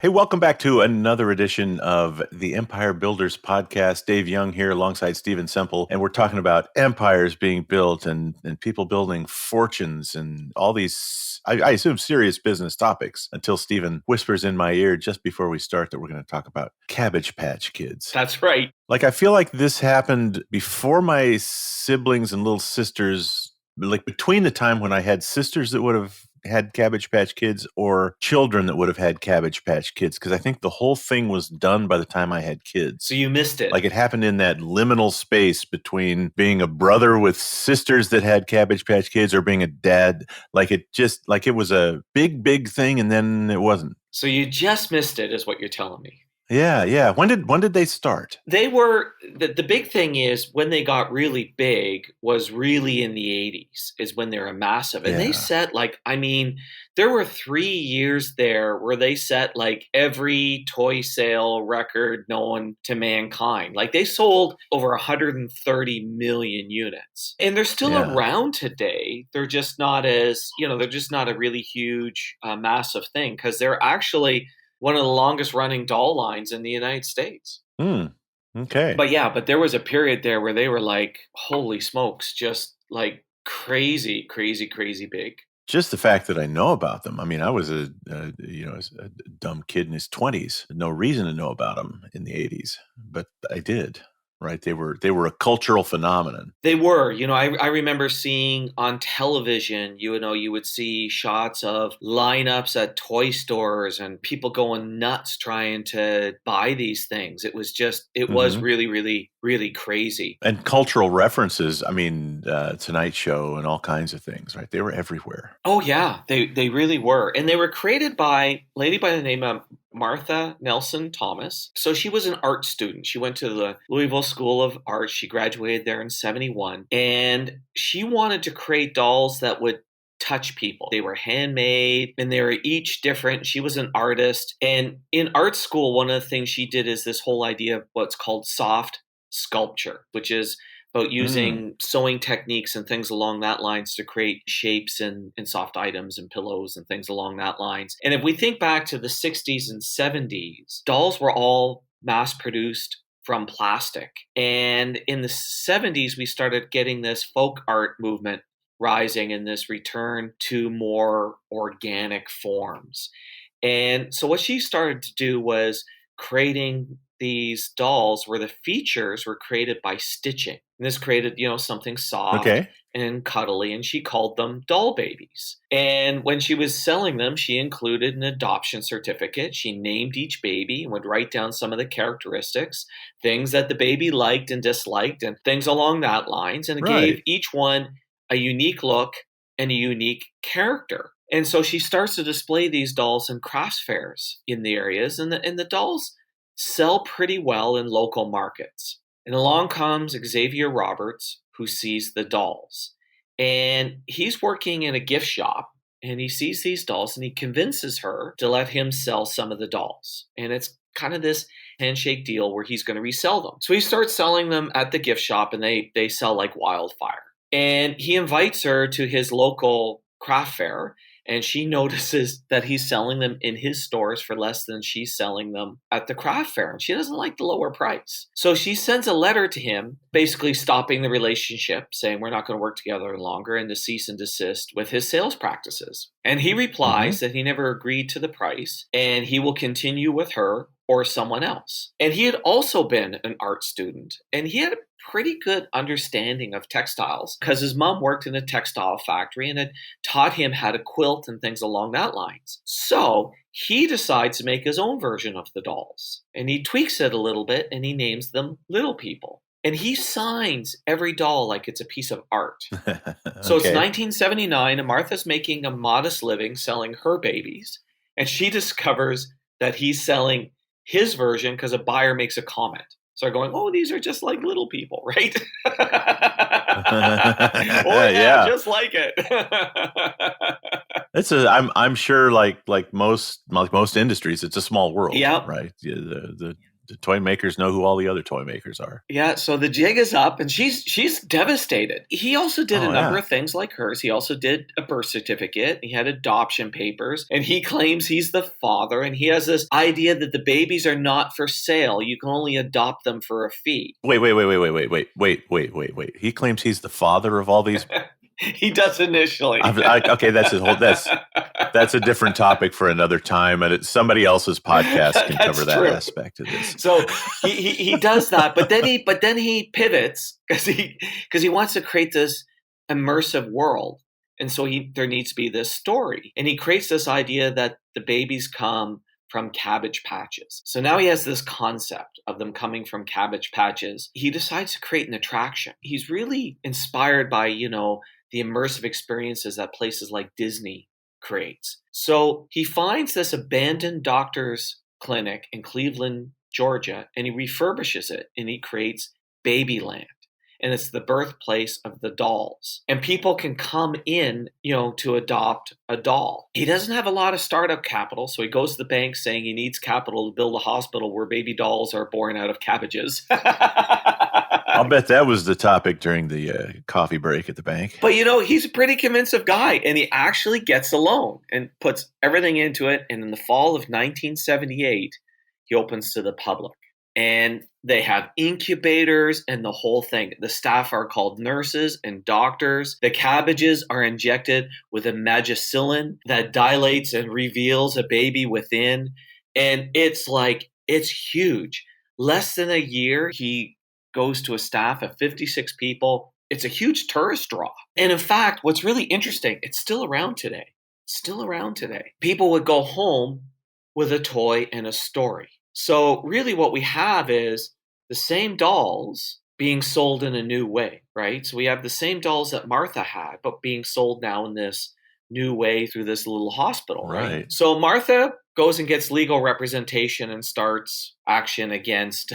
Hey, welcome back to another edition of the Empire Builders podcast. Dave Young here alongside Stephen Semple, and we're talking about empires being built and people building fortunes and all these, I assume, serious business topics until Stephen whispers in my ear just before we start that we're going to talk about Cabbage Patch Kids. That's right. Like, I feel like this happened before my siblings and little sisters, like between the time when I had sisters that would have had Cabbage Patch Kids or children that would have had Cabbage Patch Kids, because I think the whole thing was done by the time I had kids. So you missed it. Like, it happened in that liminal space between being a brother with sisters that had Cabbage Patch Kids or being a dad. Like, it was a big, big thing, and then it wasn't. So you just missed it, is what you're telling me. Yeah. When did they start? They were the big thing is when they got really big was really in the 80s is when they were massive. And they set there were 3 years there where they set like every toy sale record known to mankind. Like they sold over 130 million units. And they're still around today. They're just not they're just not a really huge, massive thing because they're actually one of the longest running doll lines in the United States. Okay. But there was a period there where they were like, holy smokes, just like crazy, crazy, crazy big. Just the fact that I know about them. I mean, I was a dumb kid in his 20s. No reason to know about them in the 80s, but I did. Right. They were a cultural phenomenon. They were, I remember seeing on television, you would see shots of lineups at toy stores and people going nuts trying to buy these things. It was was really, really, really crazy. And cultural references. I mean, Tonight Show and all kinds of things, right? They were everywhere. Oh, yeah, they really were. And they were created by a lady by the name of Martha Nelson Thomas. So she was an art student. She went to the Louisville School of Art. She graduated there in 71. And she wanted to create dolls that would touch people. They were handmade and they were each different. She was an artist. And in art school, one of the things she did is this whole idea of what's called soft sculpture, which is about using sewing techniques and things along that lines to create shapes and soft items and pillows and things along that lines. And if we think back to the 60s and 70s, dolls were all mass produced from plastic. And in the 70s, we started getting this folk art movement rising and this return to more organic forms. And so what she started to do was creating these dolls where the features were created by stitching. And this created, something soft and cuddly, and she called them doll babies. And when she was selling them, she included an adoption certificate. She named each baby and would write down some of the characteristics, things that the baby liked and disliked, and things along that lines. And it gave each one a unique look and a unique character. And so she starts to display these dolls in crafts fairs in the areas, and the dolls sell pretty well in local markets. And along comes Xavier Roberts, who sees the dolls. And he's working in a gift shop, and he sees these dolls, and he convinces her to let him sell some of the dolls. And it's kind of this handshake deal where he's going to resell them. So he starts selling them at the gift shop, and they sell like wildfire. And he invites her to his local craft fair, and she notices that he's selling them in his stores for less than she's selling them at the craft fair. And she doesn't like the lower price. So she sends a letter to him, basically stopping the relationship, saying we're not going to work together any longer, and to cease and desist with his sales practices. And he replies that he never agreed to the price, and he will continue with her or someone else. And he had also been an art student, and he had a pretty good understanding of textiles because his mom worked in a textile factory and had taught him how to quilt and things along that lines. So he decides to make his own version of the dolls, and he tweaks it a little bit, and he names them Little People. And he signs every doll like it's a piece of art. So it's 1979, and Martha's making a modest living selling her babies, and she discovers that he's selling his version because a buyer makes a comment. So they're going, oh, these are just like Little People, right? Just like it. I'm sure like most industries, it's a small world, right? The The toy makers know who all the other toy makers are. Yeah, so the jig is up, and she's devastated. He also did a number of things like hers. He also did a birth certificate. He had adoption papers, and he claims he's the father. And he has this idea that the babies are not for sale. You can only adopt them for a fee. Wait. He claims he's the father of all these. He does initially. Okay, that's a different topic for another time, and somebody else's podcast can cover that aspect of this. So he does that, but then he pivots because he wants to create this immersive world, and so there needs to be this story, and he creates this idea that the babies come from cabbage patches. So now he has this concept of them coming from cabbage patches. He decides to create an attraction. He's really inspired by, the immersive experiences that places like Disney creates. So he finds this abandoned doctor's clinic in Cleveland, Georgia, and he refurbishes it, and he creates Babyland. And it's the birthplace of the dolls. And people can come in, to adopt a doll. He doesn't have a lot of startup capital, so he goes to the bank saying he needs capital to build a hospital where baby dolls are born out of cabbages. I'll bet that was the topic during the coffee break at the bank. But, he's a pretty convincing guy, and he actually gets a loan and puts everything into it. And in the fall of 1978, he opens to the public. And they have incubators and the whole thing. The staff are called nurses and doctors. The cabbages are injected with a magicillin that dilates and reveals a baby within. And it's huge. Less than a year, he goes to a staff of 56 people. It's a huge tourist draw. And in fact, what's really interesting, it's still around today. People would go home with a toy and a story. So really what we have is the same dolls being sold in a new way, right? So we have the same dolls that Martha had, but being sold now in this new way through this little hospital, right? So Martha goes and gets legal representation and starts action against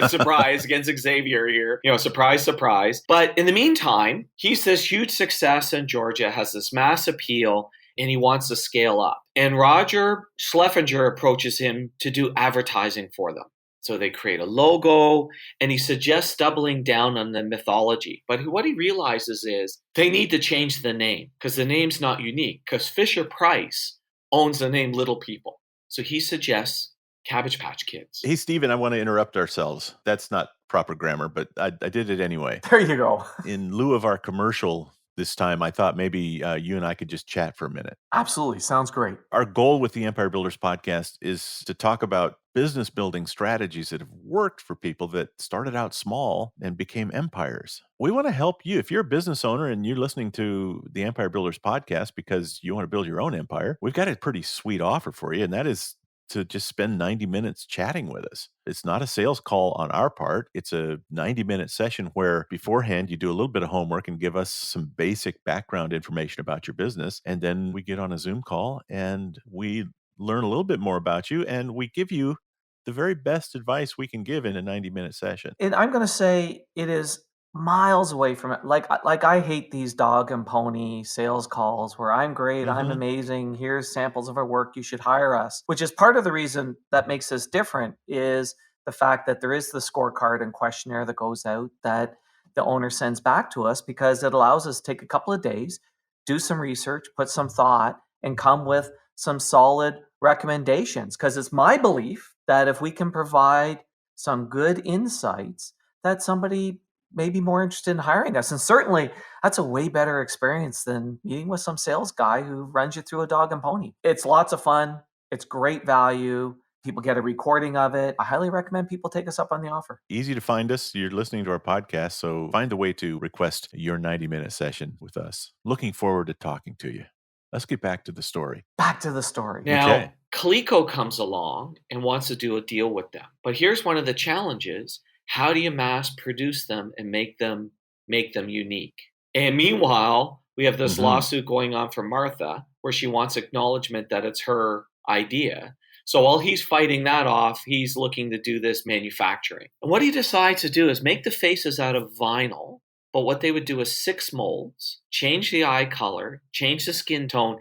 surprise, against Xavier here. Surprise, surprise. But in the meantime, he's this huge success in Georgia, has this mass appeal, and he wants to scale up. And Roger Schleffinger approaches him to do advertising for them. So they create a logo, and he suggests doubling down on the mythology. But what he realizes is they need to change the name because the name's not unique, because Fisher-Price owns the name Little People. So he suggests Cabbage Patch Kids. Hey, Stephen, I want to interrupt ourselves. That's not proper grammar, but I did it anyway. There you go. In lieu of our commercial this time, I thought maybe you and I could just chat for a minute. Absolutely. Sounds great. Our goal with the Empire Builders podcast is to talk about business building strategies that have worked for people that started out small and became empires. We want to help you. If you're a business owner and you're listening to the Empire Builders podcast because you want to build your own empire, we've got a pretty sweet offer for you, and that is to just spend 90 minutes chatting with us. It's not a sales call on our part. It's a 90-minute session where beforehand you do a little bit of homework and give us some basic background information about your business. And then we get on a Zoom call and we learn a little bit more about you, and we give you the very best advice we can give in a 90-minute session. And I'm going to say it is miles away from it. Like I hate these dog and pony sales calls where I'm great, I'm amazing, here's samples of our work, you should hire us, which is part of the reason that makes us different is the fact that there is the scorecard and questionnaire that goes out that the owner sends back to us, because it allows us to take a couple of days, do some research, put some thought, and come with some solid recommendations. Because it's my belief that if we can provide some good insights, that somebody may be more interested in hiring us. And certainly that's a way better experience than meeting with some sales guy who runs you through a dog and pony. It's lots of fun. It's great value. People get a recording of it. I highly recommend people take us up on the offer. Easy to find us. You're listening to our podcast, so find a way to request your 90-minute session with us. Looking forward to talking to you. Let's get back to the story. Back to the story. Now, Coleco comes along and wants to do a deal with them. But here's one of the challenges. How do you mass produce them and make them unique? And meanwhile, we have this lawsuit going on for Martha where she wants acknowledgement that it's her idea. So while he's fighting that off, he's looking to do this manufacturing. And what he decides to do is make the faces out of vinyl. But what they would do is 6 molds, change the eye color, change the skin tone,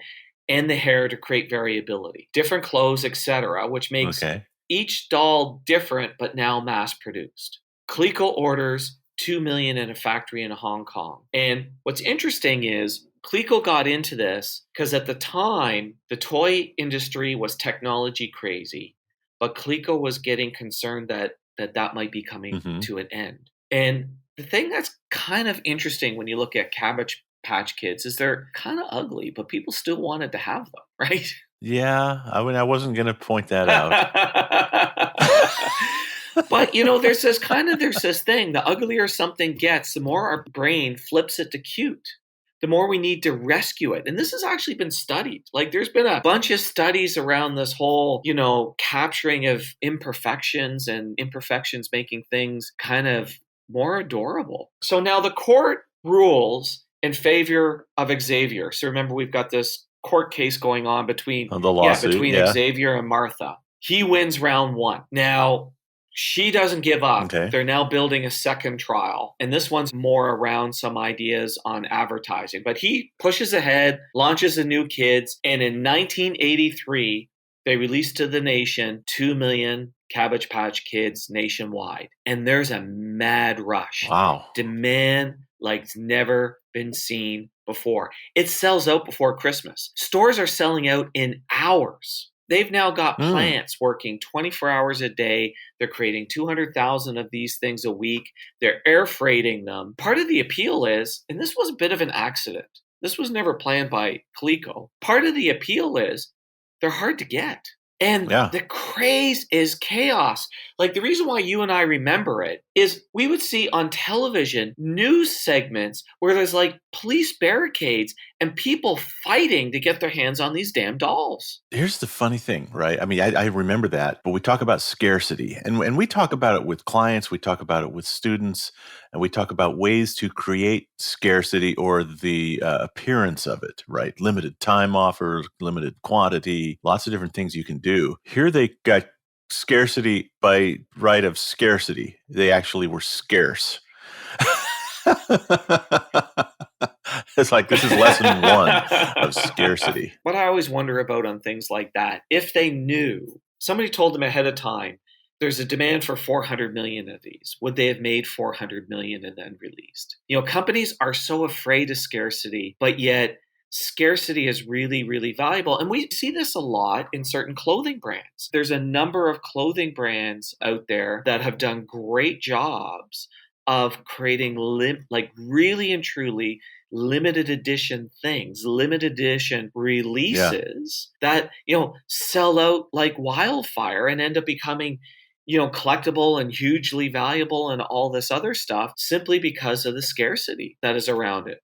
and the hair to create variability, different clothes, etc., which makes each doll different but now mass produced. Coleco orders 2 million in a factory in Hong Kong. And what's interesting is Coleco got into this because at the time, the toy industry was technology crazy, but Coleco was getting concerned that might be coming to an end. And the thing that's kind of interesting when you look at Cabbage Patch Kids is they're kind of ugly, but people still wanted to have them, right? Yeah, I mean, I wasn't going to point that out. But, there's this thing. The uglier something gets, the more our brain flips it to cute. The more we need to rescue it. And this has actually been studied. Like there's been a bunch of studies around this whole, capturing of imperfections and imperfections making things kind of more adorable. So now the court rules in favor of Xavier. So remember, we've got this court case going on between Xavier and Martha. He wins round 1. Now, she doesn't give up. Okay. They're now building a second trial. And this one's more around some ideas on advertising. But he pushes ahead, launches a new kids. And in 1983, they released to the nation 2 million Cabbage Patch Kids nationwide. And there's a mad rush. Wow. Demand like it's never been seen before. It sells out before Christmas. Stores are selling out in hours. They've now got plants working 24 hours a day. They're creating 200,000 of these things a week. They're air freighting them. Part of the appeal is, and this was a bit of an accident, this was never planned by Coleco. Part of the appeal is they're hard to get. And the craze is chaos. Like the reason why you and I remember it is we would see on television news segments where there's like police barricades and people fighting to get their hands on these damn dolls. Here's the funny thing, right? I mean, I remember that, but we talk about scarcity and we talk about it with clients, we talk about it with students, and we talk about ways to create scarcity or the appearance of it, right? Limited time offers, limited quantity, lots of different things you can do. Here they got scarcity by right of scarcity. They actually were scarce. It's like this is lesson 1 of scarcity. What I always wonder about on things like that, if they knew, somebody told them ahead of time, there's a demand for 400 million of these. Would they have made 400 million and then released? Companies are so afraid of scarcity, but yet scarcity is really, really valuable. And we see this a lot in certain clothing brands. There's a number of clothing brands out there that have done great jobs of creating really and truly limited edition things, limited edition releases that, sell out like wildfire and end up becoming, collectible and hugely valuable and all this other stuff simply because of the scarcity that is around it.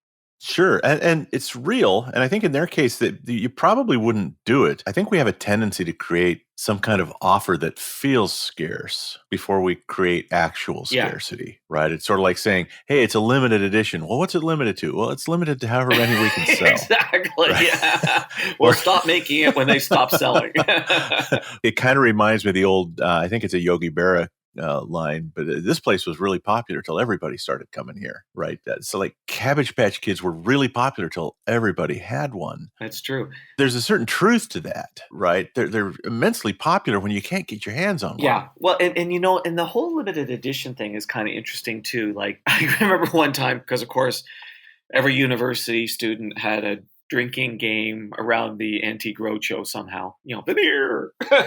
Sure. And it's real. And I think in their case that you probably wouldn't do it. I think we have a tendency to create some kind of offer that feels scarce before we create actual scarcity, right? It's sort of like saying, hey, it's a limited edition. Well, what's it limited to? Well, it's limited to however many we can sell. Exactly. Right? Yeah. We'll stop making it when they stop selling. It kind of reminds me of the old, I think it's a Yogi Berra line, but this place was really popular till everybody started coming here, right? So like Cabbage Patch Kids were really popular till everybody had one. That's true. There's a certain truth to that, right? They're immensely popular when you can't get your hands on one. Yeah. Well, and and the whole limited edition thing is kind of interesting too. Like I remember one time, because of course every university student had a drinking game around the Antique Roadshow somehow, the beer. But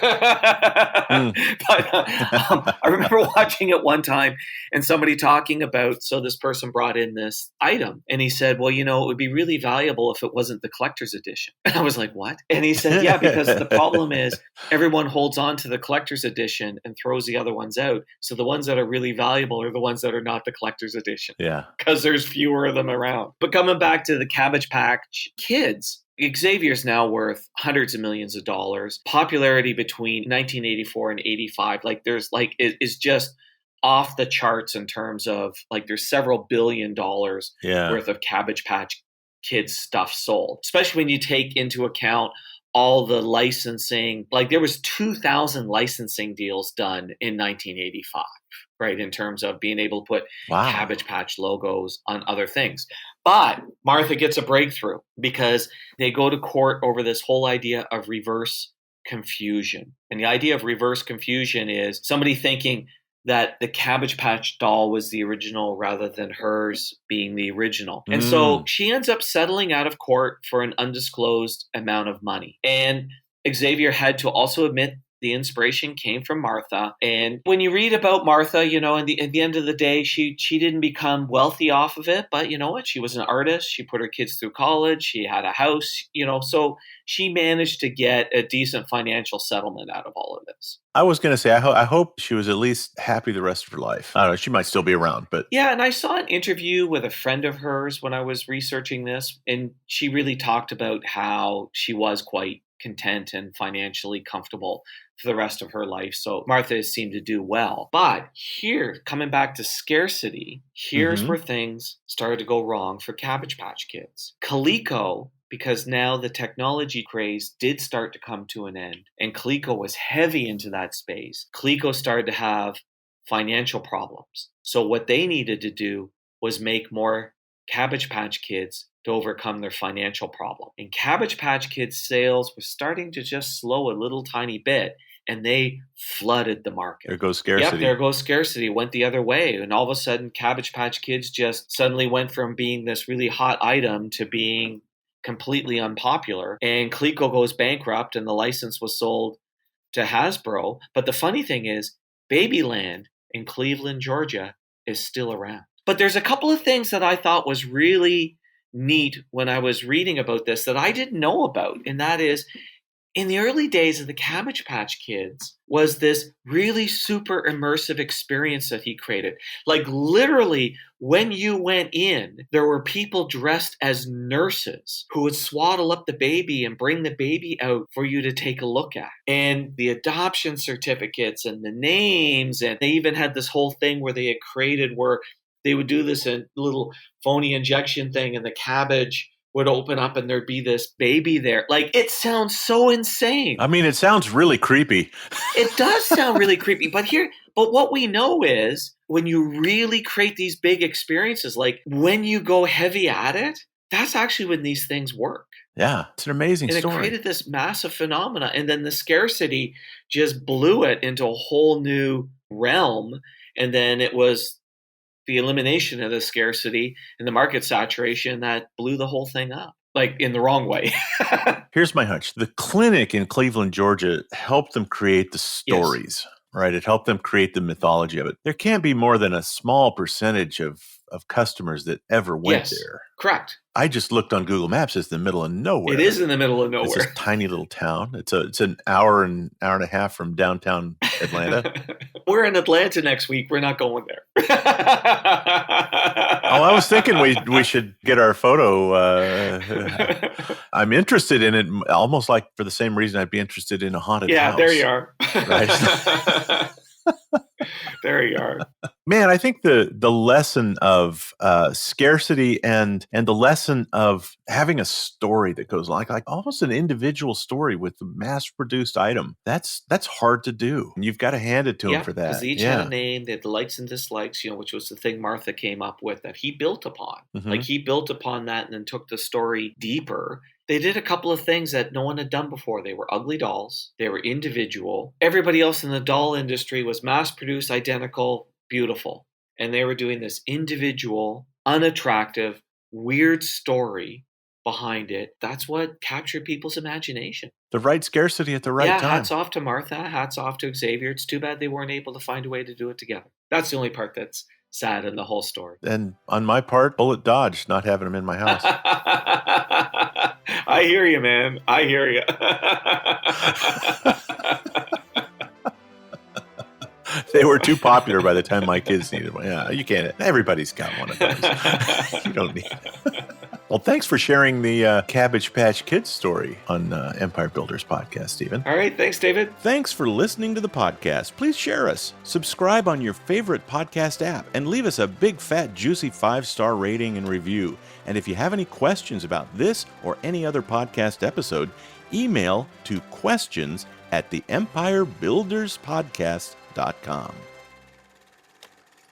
I remember watching it one time and somebody talking about, so this person brought in this item and he said, well, it would be really valuable if it wasn't the collector's edition. And I was like, what? And he said, yeah, because the problem is everyone holds on to the collector's edition and throws the other ones out. So the ones that are really valuable are the ones that are not the collector's edition. Yeah. Because there's fewer of them around. But coming back to the Cabbage Patch Kids, Xavier's now worth hundreds of millions of dollars. Popularity between 1984 and 85, is just off the charts in terms of there's several $billion worth of Cabbage Patch Kids stuff sold, especially when you take into account all the licensing. There was 2,000 licensing deals done in 1985, right? In terms of being able to put Cabbage Patch logos on other things. But Martha gets a breakthrough because they go to court over this whole idea of reverse confusion. And the idea of reverse confusion is somebody thinking that the Cabbage Patch doll was the original rather than hers being the original. And so she ends up settling out of court for an undisclosed amount of money. And Xavier had to also admit the inspiration came from Martha. And when you read about Martha, at the end of the day, she didn't become wealthy off of it. But you know what? She was an artist. She put her kids through college. She had a house, so she managed to get a decent financial settlement out of all of this. I was going to say, I hope she was at least happy the rest of her life. I don't know. She might still be around, but. Yeah, and I saw an interview with a friend of hers when I was researching this, and she really talked about how she was quite content and financially comfortable for the rest of her life. So Martha seemed to do well. But here, coming back to scarcity, here's where things started to go wrong for Cabbage Patch Kids. Coleco, because now the technology craze did start to come to an end, and Coleco was heavy into that space. Coleco started to have financial problems. So what they needed to do was make more Cabbage Patch Kids to overcome their financial problem. And Cabbage Patch Kids sales were starting to just slow a little tiny bit, and they flooded the market. There goes scarcity. Yep, there goes scarcity. Went the other way. And all of a sudden, Cabbage Patch Kids just suddenly went from being this really hot item to being completely unpopular. And Coleco goes bankrupt, and the license was sold to Hasbro. But the funny thing is, Babyland in Cleveland, Georgia is still around. But there's a couple of things that I thought was really neat when I was reading about this that I didn't know about. And that is, in the early days of the Cabbage Patch Kids was this really super immersive experience that he created. Like literally, when you went in, there were people dressed as nurses who would swaddle up the baby and bring the baby out for you to take a look at. And the adoption certificates and the names, and they even had this whole thing where they had created where they would do this in little phony injection thing, and the cabbage would open up and there'd be this baby there. Like, it sounds so insane. I mean, it sounds really creepy. It does sound really creepy. But what we know is when you really create these big experiences, like when you go heavy at it, that's actually when these things work. Yeah, it's an amazing story. And it created this massive phenomena. And then the scarcity just blew it into a whole new realm. And then it was the elimination of the scarcity and the market saturation that blew the whole thing up, like in the wrong way. Here's my hunch. The clinic in Cleveland, Georgia helped them create the stories, right? It helped them create the mythology of it. There can't be more than a small percentage of customers that ever went there. Correct. I just looked on Google Maps. It's the middle of nowhere. It is in the middle of nowhere. It's this tiny little town. It's an hour and a half from downtown Atlanta. We're in Atlanta next week. We're not going there. I was thinking we should get our photo. I'm interested in it almost like for the same reason I'd be interested in a haunted house. Yeah, there you are. Right? There you are. Man, I think the lesson of scarcity and the lesson of having a story that goes like almost an individual story with the mass-produced item, that's hard to do. And you've got to hand it to them for that. Because each had a name. They had the likes and dislikes, which was the thing Martha came up with that he built upon. Mm-hmm. Like he built upon that and then took the story deeper. They did a couple of things that no one had done before. They were ugly dolls. They were individual. Everybody else in the doll industry was mass-produced, identical, beautiful. And they were doing this individual, unattractive, weird story behind it. That's what captured people's imagination. The right scarcity at the right time. Yeah, hats off to Martha. Hats off to Xavier. It's too bad they weren't able to find a way to do it together. That's the only part that's sad in the whole story. And on my part, bullet dodged not having them in my house. I hear you, man. I hear you. They were too popular by the time my kids needed one. Yeah, you can't. Everybody's got one of those. You don't need it. Well, thanks for sharing the Cabbage Patch Kids story on Empire Builders Podcast, Stephen. All right. Thanks, David. Thanks for listening to the podcast. Please share us. Subscribe on your favorite podcast app and leave us a big, fat, juicy 5-star rating and review. And if you have any questions about this or any other podcast episode, email to questions@theempirebuilderspodcast.com.